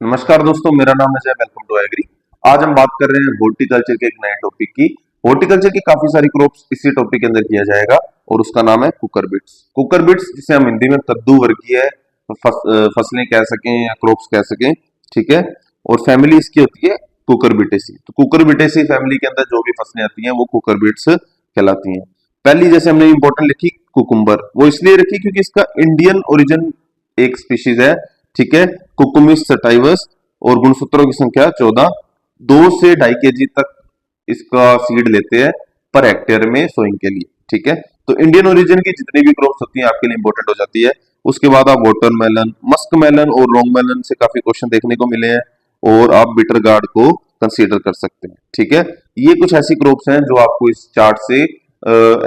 नमस्कार दोस्तों, मेरा नाम अजय। Welcome to agree. आज हम बात कर रहे हैं हॉर्टिकल्चर के एक नए टॉपिक की। हॉर्टिकल्चर की काफी सारी क्रॉप्स इसी टॉपिक के अंदर किया जाएगा और उसका नाम है कुकर बिट्स। कुकर बिट्स जिसे हम हिंदी में कद्दू वर्गीय फसलें कह सकें या क्रॉप्स कह सकें, ठीक है। और फैमिली इसकी होती है कुकर बिटेसी। तो कुकर बिटेसी फैमिली के अंदर जो भी फसलें आती हैं वो कुकर बिट्स कहलाती हैं। पहली जैसे हमने इंपॉर्टेंट लिखी कुकुम्बर, वो इसलिए रखी क्योंकि इसका इंडियन ओरिजिन एक स्पीशीज है, ठीक है, कुकुमिस सटाइवस, और गुणसूत्रों की संख्या 14। 2 से 2.5 kg तक इसका सीड लेते हैं पर हेक्टेयर में सोइंग के लिए, ठीक है। तो इंडियन ओरिजिन की जितनी भी क्रॉप्स होती हैं आपके लिए इंपॉर्टेंट हो जाती है। उसके बाद आप वाटरमेलन, मस्क मेलन और लॉन्ग मेलन से काफी क्वेश्चन देखने को मिले हैं, और आप बिटर गार्ड को कंसीडर कर सकते हैं, ठीक है। ये कुछ ऐसी क्रॉप्स हैं जो आपको इस चार्ट से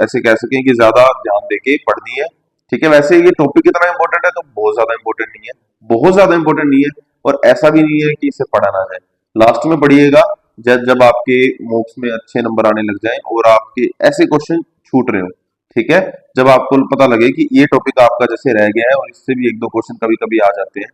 ऐसे कह सकें कि ज्यादा ध्यान देके पढ़नी है, ठीक है। वैसे ये टॉपिक कितना इंपॉर्टेंट है तो बहुत ज्यादा इंपॉर्टेंट नहीं है, बहुत ज्यादा इंपॉर्टेंट नहीं है, और ऐसा भी नहीं है कि इसे पढ़ा ना जाए। लास्ट में पढ़िएगा जब जब आपके मॉक्स में अच्छे नंबर आने लग जाएं और आपके ऐसे क्वेश्चन छूट रहे हो, ठीक है। जब आपको पता लगे कि ये टॉपिक आपका जैसे रह गया है और इससे भी एक दो क्वेश्चन कभी कभी आ जाते हैं,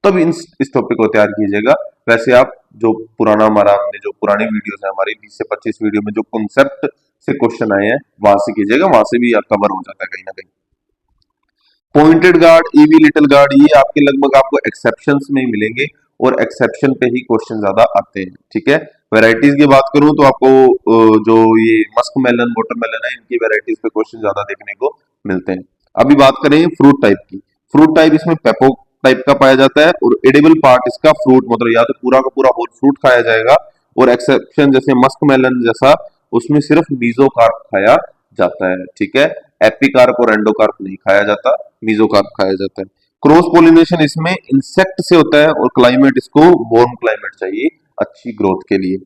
तब इस टॉपिक को तैयार कीजिएगा। वैसे आप जो पुराना हमारा हमने जो पुरानी वीडियोस है हमारी 20 से 25 वीडियो में जो कॉन्सेप्ट से क्वेश्चन आए हैं वहां से कीजिएगा, वहां से भी कवर हो जाता है कहीं ना कहीं। Pointed gourd, EV little guard, ये आपके लगभग आपको एक्सेप्शंस में ही मिलेंगे और एक्सेप्शन पे ही क्वेश्चन ज्यादा आते हैं, ठीक है। वैरायटीज की बात करूं तो आपको जो ये मस्क मेलन, वाटरमेलन है, इनकी वैरायटीज पे क्वेश्चन ज्यादा देखने को मिलते हैं। अभी बात करें फ्रूट टाइप की। फ्रूट टाइप इसमें पेपो टाइप का पाया जाता है, और एडिबल पार्ट इसका फ्रूट मतलब या तो पूरा का पूरा होल फ्रूट खाया जाएगा, और एक्सेप्शन जैसे मस्क मेलन जैसा उसमें सिर्फ मीजोकार्प खाया जाता है, ठीक है। एपिकार्प और एंडोकार्प नहीं खाया जाता, मीजोकार्प खाया जाता है। क्रॉस पोलिनेशन इसमें इंसेक्ट से होता है, और क्लाइमेट इसको वार्म क्लाइमेट चाहिए अच्छी ग्रोथ के लिए।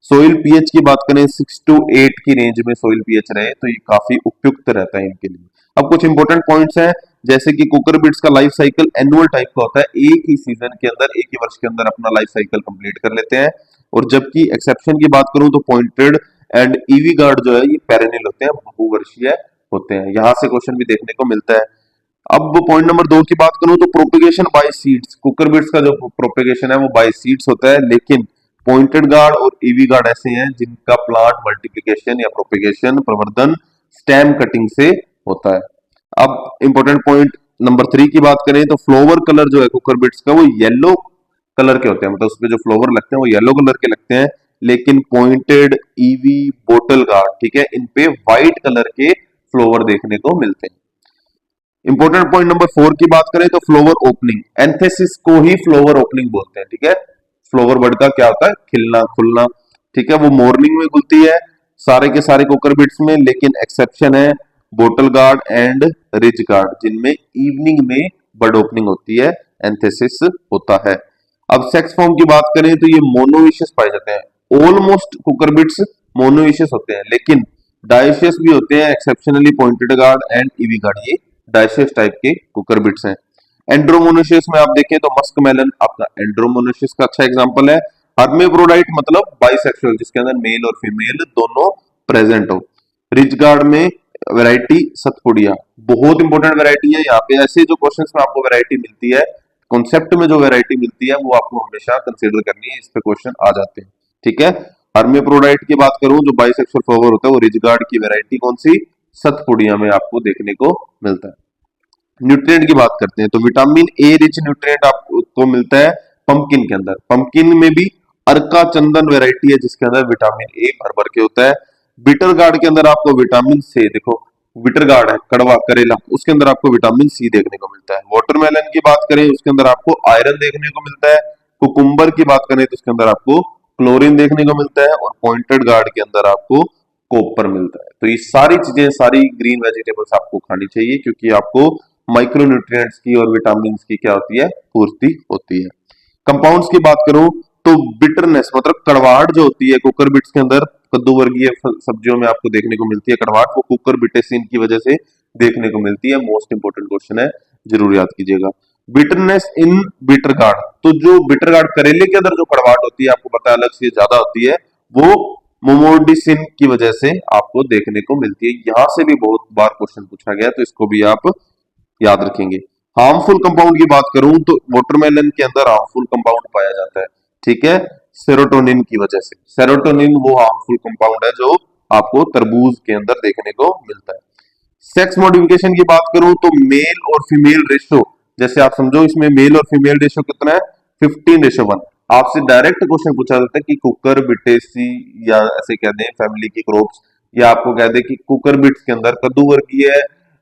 सोइल पीएच की बात करें 6 to 8 की रेंज में सोइल पीएच रहे तो ये काफी उपयुक्त रहता है इनके लिए। अब कुछ इंपॉर्टेंट पॉइंट्स हैं, जैसे कि कुकर बिट्स का लाइफ साइकिल एनुअल टाइप का होता है, एक ही सीजन के अंदर, एक ही वर्ष के अंदर अपना लाइफ साइकिल कंप्लीट कर लेते हैं। और जबकि एक्सेप्शन की बात करूं तो पॉइंटेड एंड ईवी गार्ड जो है ये पेरेनियल होते हैं, बहुवर्षीय होते हैं। यहां से क्वेश्चन भी देखने को मिलता है। अब पॉइंट नंबर 2 की बात करूं तो propagation by seeds. Cucurbits का जो प्रोपेगेशन है वो बाय सीड्स होता है, लेकिन पॉइंटेड गार्ड और ईवी गार्ड ऐसे हैं जिनका प्लांट मल्टीप्लिकेशन या प्रोपेगेशन प्रवर्धन स्टेम कटिंग से होता है। अब इंपॉर्टेंट पॉइंट नंबर 3 की बात करें तो फ्लावर कलर जो है कुकर बिट्स का वो येलो कलर के होते हैं, मतलब उसपे जो फ्लावर लगते हैं वो येलो कलर के लगते हैं, लेकिन पॉइंटेड, ईवी, बोटल गार्ड, ठीक है, इन पे व्हाइट कलर के फ्लावर देखने को मिलते हैं। इंपॉर्टेंट पॉइंट नंबर 4 की बात करें तो फ्लावर ओपनिंग, एंथेसिस को ही फ्लावर ओपनिंग बोलते हैं, ठीक है। फ्लावर बर्ड का क्या होता है, खिलना खुलना, ठीक है। वो मॉर्निंग में खुलती है सारे के सारे कुकर बिट्स में, लेकिन एक्सेप्शन है bottle guard and ridge guard, जिनमें इवनिंग में बर्ड ओपनिंग होती है, एंथेसिस होता है। अब सेक्स फॉर्म की बात करें तो ये मोनोइशियस पाए जाते हैं। ऑलमोस्ट कुकर बिट्स मोनोइशियस होते हैं, लेकिन डायशियस भी होते हैं, exceptionally pointed gourd and EV guard ये डायशियस टाइप के कुकर बिट्स हैं। एंड्रोमोनोशियस में आप देखें तो मस्क मेलन आपका एंड्रोमोनोशियस का अच्छा एग्जांपल है। हर्मेफ्रोडाइट मतलब बाइसेक्सुअल, जिसके अंदर मेल और फीमेल दोनों प्रेजेंट हो। रिच गार्ड में वैरायटी सतपुड़िया, बहुत इंपॉर्टेंट वैरायटी है। यहाँ पे ऐसे जो क्वेश्चंस में आपको वैरायटी मिलती है, कॉन्सेप्ट में जो वैरायटी मिलती है वो आपको हमेशा कंसीडर करनी है, इस पे क्वेश्चन आ जाते हैं, ठीक है। हर्मेफ्रोडाइट की बात करूं जो बाइसेक्सुअल फ्लावर होता है वो रिच गार्ड की वैरायटी कौन सी, सतपुड़िया में आपको देखने को मिलता है। न्यूट्रिएंट की बात करते हैं तो विटामिन ए रिच न्यूट्रिएंट आपको मिलता है पंपकिन के अंदर। पंपकिन में भी अर्का चंदन वैरायटी है जिसके अंदर विटामिन ए भर भर के होता है। बिटर गार्ड के अंदर आपको विटामिन सी, देखो बिटर गार्ड है कड़वा करेला, उसके अंदर आपको विटामिन सी देखने को मिलता है। वाटरमेलन की बात करें उसके अंदर आपको आयरन देखने को मिलता है। कुकुम्बर की बात करें तो उसके अंदर आपको क्लोरीन देखने को मिलता है, और पॉइंटेड गार्ड के अंदर आपको कॉपर मिलता है। तो ये सारी चीजें, सारी ग्रीन वेजिटेबल्स आपको खानी चाहिए, क्योंकि आपको माइक्रो न्यूट्रिएंट्स की और विटामिन की क्या होती है, पूर्ति होती है। कंपाउंड्स की बात करूं तो बिटरनेस मतलब कड़वाहट जो होती है कुकर बिट्स के अंदर, कद्दू वर्गीय सब्जियों में आपको देखने को मिलती है कड़वाहट, वो कुकर बिटेसिन की वजह से देखने को मिलती है। मोस्ट इंपोर्टेंट क्वेश्चन है, जरूर याद कीजिएगा। बिटरनेस इन बिटर गार्ड, तो जो बिटर गार्ड करेले के अंदर जो कड़वाहट होती है आपको पता है अलग से ज्यादा होती है, वो मोमोडिसिन की वजह से आपको देखने को मिलती है। यहां से भी बहुत बार क्वेश्चन पूछा गया, तो इसको भी आप याद रखेंगे। हार्मफुल कंपाउंड की बात करूं तो वाटरमेलन के अंदर हार्मफुल कंपाउंड पाया जाता है, ठीक है, सेरोटोनिन की वजह से। सेरोटोनिन वो हार्मफुल कंपाउंड है जो आपको तरबूज के अंदर देखने को मिलता है। सेक्स मॉडिफिकेशन की बात करूं तो मेल और फीमेल रेशो, जैसे आप समझो इसमें मेल और फीमेल रेशो कितना है, 15:1। आपसे डायरेक्ट क्वेश्चन पूछा जाता है कि कुकर बिटेसी या ऐसे कह दें फैमिली की क्रॉप्स, या आपको कह दें कि कुकर बिट्स के अंदर कद्दू वर्गीय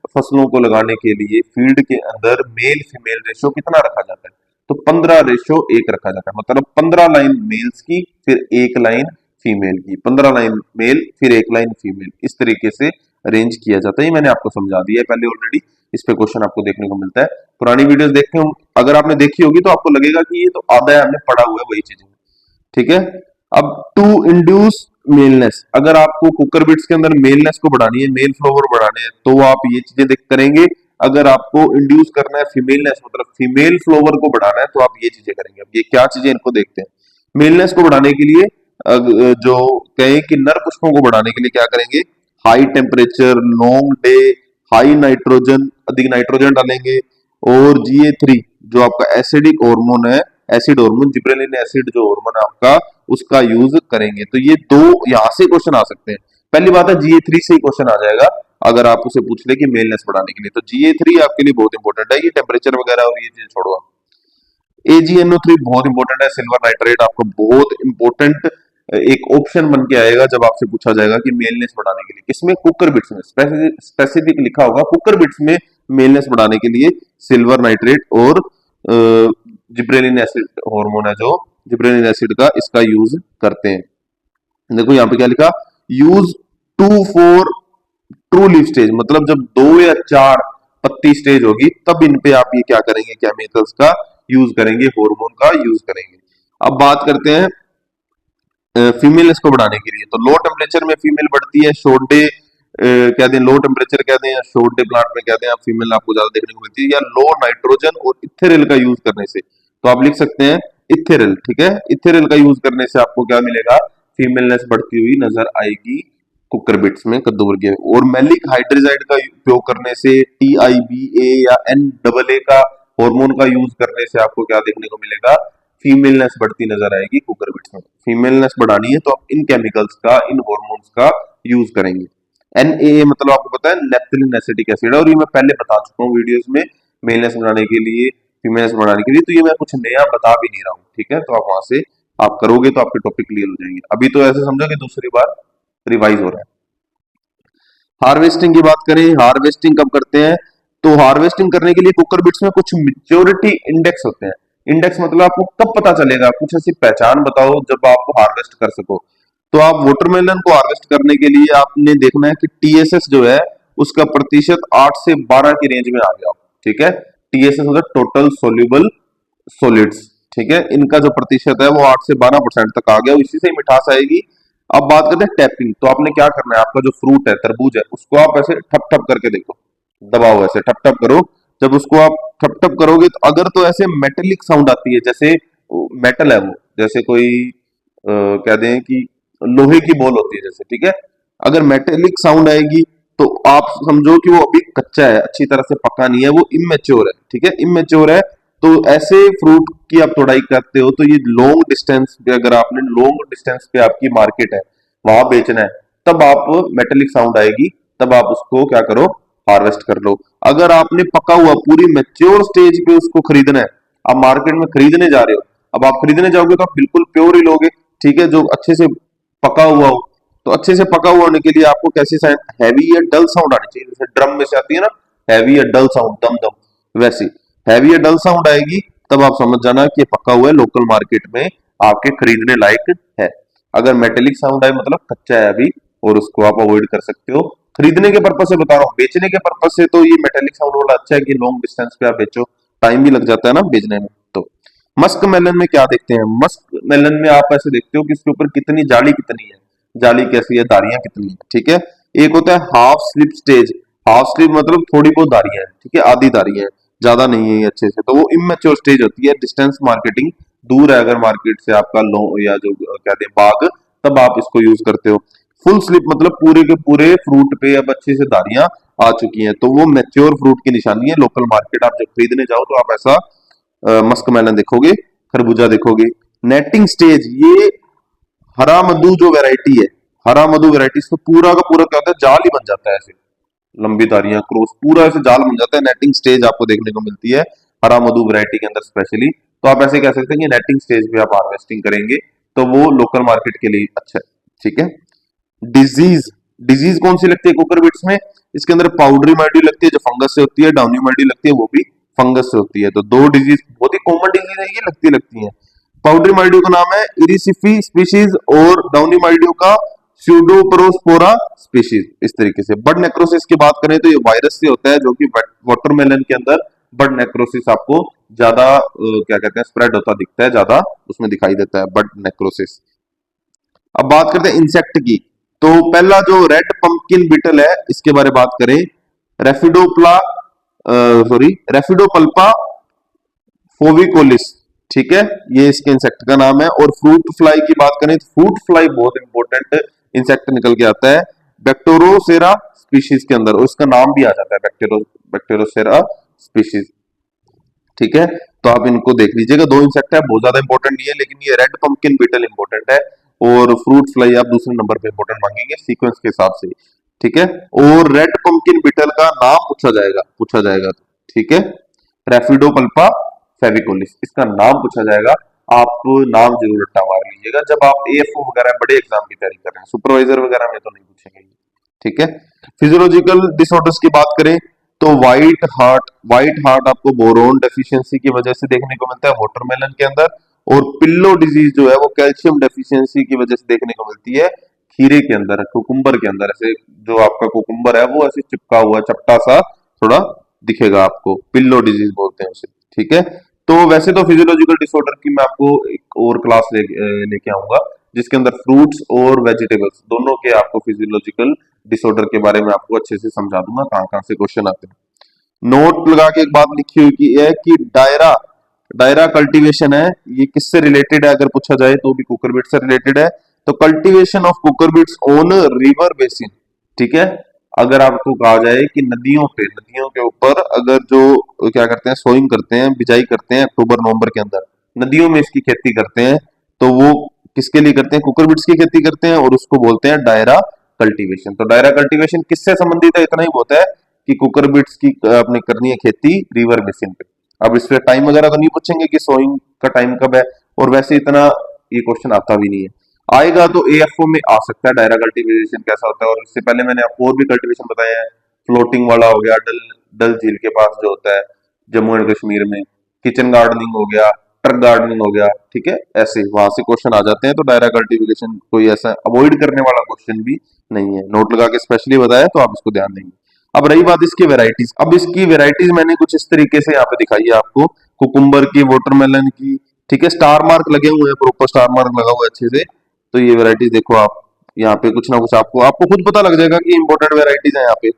फसलों को लगाने के लिए फील्ड के अंदर मेल फीमेल रेशो कितना रखा जाता है, तो 15:1 रखा जाता है। मतलब 15 लाइन मेल्स की फिर एक लाइन फीमेल की, 15 लाइन मेल फिर एक लाइन फीमेल, इस तरीके से अरेंज किया जाता है। ये मैंने आपको समझा दिया है पहले ऑलरेडी, इस पे क्वेश्चन आपको देखने को मिलता है। पुरानी वीडियोस देखते हो, अगर आपने देखी होगी तो आपको लगेगा कि ये तो आधा है, हमने पढ़ा हुआ है वही चीजें, ठीक है। अब टू इंड्यूस मेलनेस, अगर आपको कुकर बिट्स के अंदर मेलनेस को बढ़ानी है, मेल फ्लावर बढ़ाने हैं, तो आप ये चीजें देख करेंगे। अगर आपको इंड्यूस करना है फीमेलनेस मतलब फीमेल फ्लावर को बढ़ाना है, तो आप ये चीजें करेंगे। अब ये क्या चीजें, इनको देखते हैं। मेलनेस को बढ़ाने के लिए जो कहें कि नर पुष्पों को बढ़ाने के लिए क्या करेंगे, high temperature, long day, high nitrogen, अधिक नाइट्रोजन डालेंगे, और GA3 जो आपका एसिडिक हार्मोन है, एसिड हार्मोन, जिब्रेलिन एसिड जो हार्मोन है आपका, उसका यूज करेंगे। तो ये दो यहां से क्वेश्चन आ सकते हैं। पहली बात है GA3 से ही क्वेश्चन आ जाएगा, अगर आप उसे पूछ ले कि मेलनेस बढ़ाने के लिए, तो GA3 आपके लिए बहुत इंपॉर्टेंट है। ये टेम्परेचर वगैरह और ये चीज छोड़ो आप। AgNO3 बहुत इंपॉर्टेंट है, सिल्वर नाइट्रेट आपको बहुत इंपॉर्टेंट एक ऑप्शन बन के आएगा जब आपसे पूछा जाएगा कि मेलनेस बढ़ाने के लिए किसमें, कुकर बिट्स में स्पेसिफिक लिखा होगा कुकर बिट्स में मेलनेस बढ़ाने के लिए सिल्वर नाइट्रेट और जिब्रेलिन एसिड हार्मोन है जो जिब्रेलिन एसिड का, इसका यूज करते हैं। देखो यहाँ पे क्या लिखा, यूज 2-4 ट्रू लीफ स्टेज, मतलब जब 2 या 4 पत्ती स्टेज होगी तब इन पे आप ये क्या करेंगे, केमिकल्स का यूज करेंगे, हार्मोन का यूज करेंगे। अब बात करते हैं फीमेल इसको बढ़ाने के लिए, तो लो टेम्परेचर में फीमेल बढ़ती है, शॉर्ट डे कह दें, लो टेम्परेचर कह दें या शॉर्ट डे प्लांट में कह दें आप, फीमेल आपको ज्यादा देखने को मिलती है, या लो नाइट्रोजन और इथेरिल का यूज करने से, तो आप लिख सकते हैं इथेरिल, ठीक है। इथेरिल का यूज करने से आपको क्या मिलेगा, फीमेलनेस बढ़ती हुई नजर आएगी कुकर बिट्स में, कद्दू वर्गीय। और मैलिक हाइड्रोजाइड का उपयोग करने से, TIBA या NAA का हार्मोन का यूज करने से आपको क्या देखने को मिलेगा, फीमेलनेस बढ़ती नजर आएगी कुकर बिट्स में। फीमेलनेस बढ़ानी है तो आप इन केमिकल्स का, इन हार्मोन्स का यूज करेंगे। NAA मतलब आपको पता है नैप्थेलिन एसिटिक एसिड है, और ये मैं पहले बता चुका हूँ वीडियोस में, मेलनेस बढ़ाने के लिए, फीमेलनेस बढ़ाने के लिए, तो ये मैं कुछ नया बता भी नहीं रहा हूँ, ठीक है। तो आप वहां से आप करोगे तो आपके टॉपिक क्लियर हो जाएंगे। अभी तो ऐसे समझो कि दूसरी बार रिवाइज हो रहा है। हार्वेस्टिंग की बात करें, हार्वेस्टिंग कब करते हैं, तो हार्वेस्टिंग करने के लिए कुकर बिट्स में कुछ मेच्योरिटी इंडेक्स होते हैं। इंडेक्स मतलब आपको कब पता चलेगा, कुछ ऐसी पहचान बताओ जब आप हार्वेस्ट कर सको। तो आप वाटरमेलन को हार्वेस्ट करने के लिए आपने देखना है कि TSS जो है उसका प्रतिशत 8 से 12 की रेंज में आ गया, ठीक है। TSS मतलब टोटल सोल्यूबल सॉलिड्स, ठीक है, इनका जो प्रतिशत है वो 8 से 12% तक आ गया, इसी से ही मिठास आएगी। अब बात करते हैं टैपिंग, तो आपने क्या करना है, आपका जो फ्रूट है, तरबूज है, उसको आप ऐसे ठप ठप करके देखो, दबाओ ऐसे ठप ठप करो। जब उसको आप ठप ठप करोगे तो अगर तो ऐसे मेटेलिक साउंड आती है, जैसे मेटल है वो, जैसे कोई कह दें कि लोहे की बॉल होती है जैसे, ठीक है, अगर मेटेलिक साउंड आएगी तो आप समझो कि वो अभी कच्चा है, अच्छी तरह से पका नहीं है, वो इमेच्योर है, ठीक है, इमेच्योर है। तो ऐसे फ्रूट की आप तोड़ाई करते हो तो ये लॉन्ग डिस्टेंस पे, अगर आपने लॉन्ग डिस्टेंस पे आपकी मार्केट है, वहां बेचना है, तब आप मेटेलिक साउंड आएगी, तब आप उसको क्या करो, हार्वेस्ट कर लो। अगर आपने पका हुआ पूरी मैच्योर स्टेज पे उसको खरीदना है, आप मार्केट में खरीदने जा रहे हो, अब आप खरीदने जाओगे तो आप बिल्कुल प्योर ही लोगे, ठीक है, जो अच्छे से पका हुआ हो। तो अच्छे से पका हुआ होने के लिए आपको कैसी साउंड, हैवी या डल साउंड आनी चाहिए, जैसे ड्रम में से आती है ना हैवी या डल साउंड, दम दम, वैसी हैवी या डल साउंड आएगी, तब आप समझ जाना कि ये पका हुआ है, लोकल मार्केट में आपके खरीदने लायक है। अगर मेटेलिक साउंड आए मतलब कच्चा है अभी, और उसको आप अवॉइड कर सकते हो। खरीदने के पर्पज से बता रहा हूँ, बेचने के पर्पज से तो ये मेटेलिक साउंड वाला अच्छा है कि लॉन्ग डिस्टेंस पे आप बेचो, टाइम भी लग जाता है ना बेचने में। तो मस्क मेलन में क्या देखते हैं, मस्क मेलन में आप ऐसे देखते हो कि इसके ऊपर कितनी जाली, कितनी है जाली, कैसी है, दारियां कितनी है, ठीक है। एक होता है half slip stage, half slip मतलब थोड़ी बहुत दारियां है, ठीक है, आधी दारियां है, ज्यादा नहीं है ये अच्छे से, तो वो इमेच्योर स्टेज होती है। डिस्टेंस मार्केटिंग, दूर है अगर मार्केट से आपका लो या जो कहते हैं बाग, तब आप इसको यूज करते हो। फुल स्लिप मतलब पूरे के पूरे फ्रूट पे अब अच्छे से दारियां आ चुकी हैं, तो वो मैच्योर फ्रूट की निशानी है। लोकल मार्केट आप जब खरीदने जाओ तो आप ऐसा मस्क मेलन देखोगे, खरबूजा देखोगे। नेटिंग स्टेज, ये हरा मधु जो वैरायटी है, हरा मधु वैरायटी तो पूरा का पूरा क्या होता है, जाल ही बन जाता है ऐसे, लंबी धारियां क्रॉस पूरा ऐसे जाल बन जाता है। नेटिंग स्टेज आपको देखने को मिलती है हरा मधु वैरायटी के अंदर स्पेशली। तो आप ऐसे कह सकते हैं कि नेटिंग स्टेज पे आप हार्वेस्टिंग करेंगे तो वो लोकल मार्केट के लिए अच्छा है। ठीक है। डिजीज, डिजीज कौन सी लगती है कुकर बीट्स में? इसके अंदर पाउडरी माइल्ड्यू लगती है जो फंगस से होती है, डाउनी माइल्ड्यू लगती है वो भी फंगस से होती है। तो दो डिजीज बहुत ही कॉमन डिजीज है, ये लगती है। पाउडरी माइल्ड्यू का नाम है इरिसिफी स्पीशीज और डाउनी माइल्ड्यू का स्यूडोप्रोस्पोरा स्पीशीज। इस तरीके से बर्ड नेक्रोसिस की बात करें तो ये वायरस से होता है जो कि वाटरमेलन के अंदर बर्ड नेक्रोसिस आपको ज्यादा क्या कहते हैं स्प्रेड होता दिखता है, ज्यादा उसमें दिखाई देता है बर्ड नेक्रोसिस। अब बात करते हैं इंसेक्ट की। तो पहला जो रेड पंपकिन बीटल है इसके बारे में बात करें, रेफिडोप्ला सॉरी रेफिडोपल्पा फोविकोलिस। ठीक है, ये इसके इंसेक्ट का नाम है। और फ्रूट फ्लाई की बात करें तो फ्रूट फ्लाई बहुत इंपॉर्टेंट इंसेक्ट निकल के आता है बैक्टेरोसेरा स्पीशीज के अंदर, और इसका नाम भी आ जाता है बैक्टेरोसेरा स्पीशीज। ठीक है, तो आप इनको देख लीजिएगा, दो इंसेक्ट है, बहुत ज्यादा इंपॉर्टेंट नहीं है, लेकिन ये रेड पंपकिन बीटल इंपॉर्टेंट है और फ्रूट फ्लाई आप दूसरे नंबर पे इंपॉर्टेंट मांगेंगे सीक्वेंस के हिसाब से। ठीक है, और रेड पंपकिन बीटल का नाम पूछा जाएगा। ठीक है, रेफिडोपल्पा फेविकोलिस, इसका नाम पूछा जाएगा। आप नाम जरूर रट्टा मार लीजिएगा जब आप एएफओ वगैरह बड़े एग्जाम की तैयारी कर रहे हैं, सुपरवाइजर वगैरह में तो नहीं पूछेंगे। ठीक है, फिजियोलॉजिकल डिसऑर्डर्स की बात करें तो व्हाइट हार्ट आपको बोरोन डेफिशिएंसी की वजह से देखने को मिलता है वाटरमेलन के अंदर। और पिल्लो डिजीज जो है वो कैल्शियम डेफिशिएंसी की वजह से देखने को मिलती है खीरे के अंदर, कुकुम्बर के अंदर। ऐसे जो आपका कुकुम्बर है वो ऐसे चिपका हुआ चपटा सा थोड़ा दिखेगा आपको, पिल्लो डिजीज बोलते हैं उसे। ठीक है, तो वैसे तो फिजियोलॉजिकल डिसऑर्डर की मैं आपको एक और क्लास लेके आऊंगा जिसके अंदर फ्रूट्स और वेजिटेबल्स दोनों के आपको फिजियोलॉजिकल डिसऑर्डर के बारे में आपको अच्छे से समझा दूंगा, कहाँ कहाँ से क्वेश्चन आते हैं। नोट लगा के एक बात लिखी हुई की है कि डायरा डायरा कल्टीवेशन है, ये किससे रिलेटेड है अगर पूछा जाए तो भी कुकर बीट से रिलेटेड है। तो cultivation of cucurbits on river basin. ठीक है, अगर आपको कहा जाए कि नदियों के ऊपर अगर जो क्या करते हैं सोइंग करते हैं, बिजाई करते हैं अक्टूबर नवंबर के अंदर, नदियों में इसकी खेती करते हैं, तो वो किसके लिए करते हैं? कुकर बीट्स की खेती करते हैं और उसको बोलते हैं डायरा कल्टीवेशन। तो डायरा कल्टीवेशन किससे संबंधित है इतना ही होता है कि कुकर बीट्स की अपनी करनी है खेती रिवर बेसिन पे। अब इस पे टाइम वगैरह तो नहीं पूछेंगे कि सोइंग का टाइम कब है, और वैसे इतना ये क्वेश्चन आता भी नहीं है। आएगा तो एएफओ में आ सकता है डायरा कल्टीवेशन कैसा होता है। और इससे पहले मैंने आपको और भी कल्टीवेशन बताया है, फ्लोटिंग वाला हो गया, डल झील के पास जो होता है जम्मू एंड कश्मीर में, किचन गार्डनिंग हो गया, ट्रक गार्डनिंग हो गया। ठीक है, ऐसे वहां से क्वेश्चन आ जाते हैं। तो डायरा कल्टीवेशन कोई ऐसा अवॉइड करने वाला क्वेश्चन भी नहीं है, नोट लगा के स्पेशली बताया तो आप इसको ध्यान देंगे। अब रही बात इसकी वेराइटीज, अब इसकी वेराइटीज मैंने कुछ इस तरीके से यहाँ पे दिखाई है आपको, कुकुम्बर की, वाटरमेलन की। ठीक है, स्टार मार्क लगे हुए हैं, प्रॉपर स्टार मार्क लगा हुआ है अच्छे से। तो ये वेराइटीज देखो आप, यहाँ पे कुछ ना कुछ आपको आपको खुद पता लग जाएगा कि इंपॉर्टेंट वेराइटीज है यहाँ पे,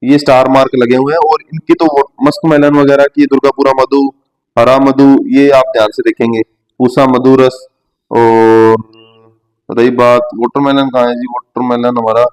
ये स्टार मार्क लगे हुए हैं। और इनकी तो मस्क मेलन वगैरह की, दुर्गापुरा मधु, हरा मधु, ये आप ध्यान से देखेंगे, पूसा मधुरस। और रही बात वाटरमेलन, कहाँ है जी वाटरमेलन हमारा?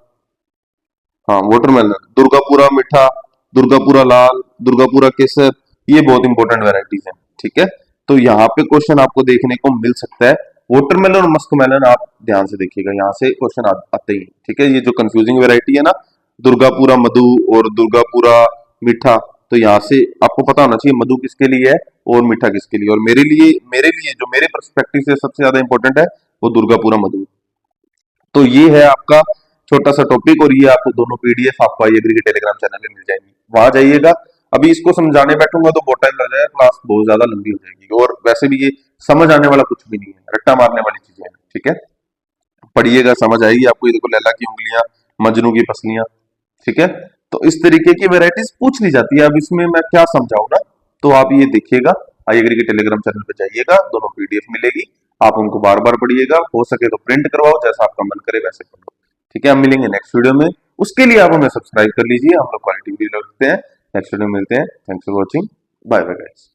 हाँ वाटरमेलन, दुर्गापुरा मीठा, दुर्गापुरा लाल, दुर्गापुरा केसर, ये बहुत इंपॉर्टेंट वेराइटीज हैं। ठीक है, तो यहाँ पे क्वेश्चन आपको देखने को मिल सकता है। वाटरमेलन और मस्क मेलन आप ध्यान से देखिएगा, यहाँ से क्वेश्चन आते ही। ठीक है, ये जो कंफ्यूजिंग वेराइटी है ना, दुर्गापुरा मधु और दुर्गापुरा मीठा, तो यहाँ से आपको पता होना चाहिए मधु किसके लिए है और मीठा किसके लिए। और मेरे लिए जो मेरे पर्सपेक्टिव से सबसे ज्यादा इंपॉर्टेंट है वो दुर्गापुरा मधु। तो ये है आपका छोटा सा टॉपिक, और ये आपको दोनों पीडीएफ आपको आईएग्री के टेलीग्राम चैनल में मिल जाएंगी, वहां जाइएगा। अभी इसको समझाने बैठूंगा तो बहुत टाइम लग जाएगा, क्लास बहुत ज्यादा लंबी हो जाएगी, और वैसे भी ये समझ आने वाला कुछ भी नहीं है, रट्टा मारने वाली चीजें हैं। ठीक है, पढ़िएगा समझ आएगी आपको। ये देखो, लैला की उंगलियां, मजनू की पसलियां। ठीक है, तो इस तरीके की वेराइटीज पूछ ली जाती है। अब इसमें मैं क्या समझाऊं ना, तो आप ये देखिएगा, आईएग्री के टेलीग्राम चैनल पे जाइएगा, दोनों पीडीएफ मिलेगी, आप उनको बार बार पढ़िएगा, हो सके तो प्रिंट करवाओ, जैसा आपका मन करे वैसे पढ़ो। ठीक है, हम मिलेंगे नेक्स्ट वीडियो में, उसके लिए आप हमें सब्सक्राइब कर लीजिए, हम लोग क्वालिटी वीडियो रखते हैं। नेक्स्ट वीडियो में मिलते हैं, thanks for watching, bye bye guys.